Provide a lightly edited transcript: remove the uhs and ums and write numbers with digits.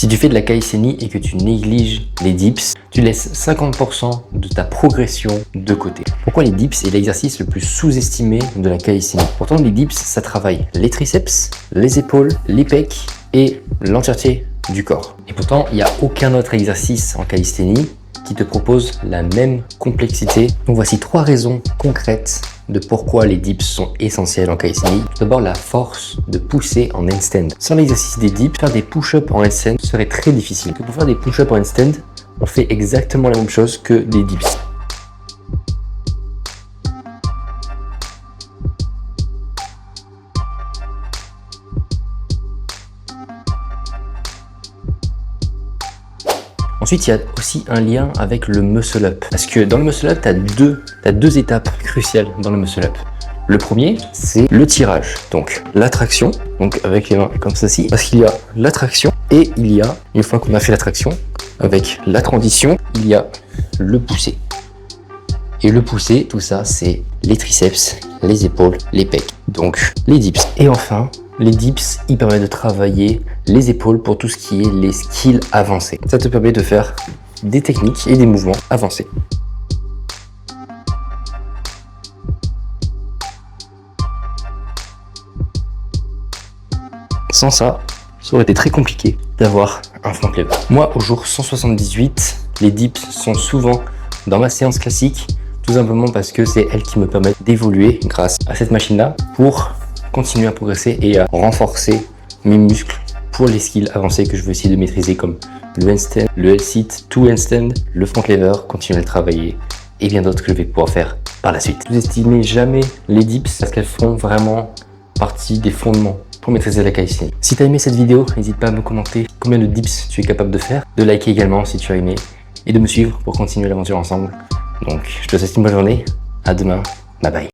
Si tu fais de la calisthénie et que tu négliges les dips, tu laisses 50% de ta progression de côté. Pourquoi les dips est l'exercice le plus sous-estimé de la calisthénie? Pourtant, les dips, ça travaille les triceps, les épaules, les pecs et l'entièreté du corps. Et pourtant, il n'y a aucun autre exercice en calisthénie qui te propose la même complexité. Donc voici 3 raisons concrètes de pourquoi les dips sont essentiels en calisthénie. Tout d'abord, la force de pousser en handstand. Sans l'exercice des dips, faire des push-ups en handstand serait très difficile. Pour faire des push-ups en handstand, on fait exactement la même chose que des dips. Ensuite, il y a aussi un lien avec le muscle up. Parce que dans le muscle up, tu as deux étapes cruciales dans le muscle up. Le premier, c'est le tirage. Donc, l'attraction, donc avec les mains comme ceci. Parce qu'il y a l'attraction et il y a, une fois qu'on a fait l'attraction, avec la transition, il y a le pousser. Et le pousser, tout ça, c'est les triceps, les épaules, les pecs. Donc, les dips. Et enfin, les dips, ils permettent de travailler les épaules pour tout ce qui est les skills avancés. Ça te permet de faire des techniques et des mouvements avancés. Sans ça, ça aurait été très compliqué d'avoir un front lever. Moi, au jour 178, les dips sont souvent dans ma séance classique, tout simplement parce que c'est elle qui me permet d'évoluer grâce à cette machine-là pour continuer à progresser et à renforcer mes muscles pour les skills avancés que je veux essayer de maîtriser comme le handstand, le L-sit, two handstand, le front lever, continuer à le travailler et bien d'autres que je vais pouvoir faire par la suite. Ne sous-estimez jamais les dips parce qu'elles font vraiment partie des fondements pour maîtriser la calisthénie. Si tu as aimé cette vidéo, n'hésite pas à me commenter combien de dips tu es capable de faire, de liker également si tu as aimé et de me suivre pour continuer l'aventure ensemble. Donc je te souhaite une bonne journée, à demain, bye bye.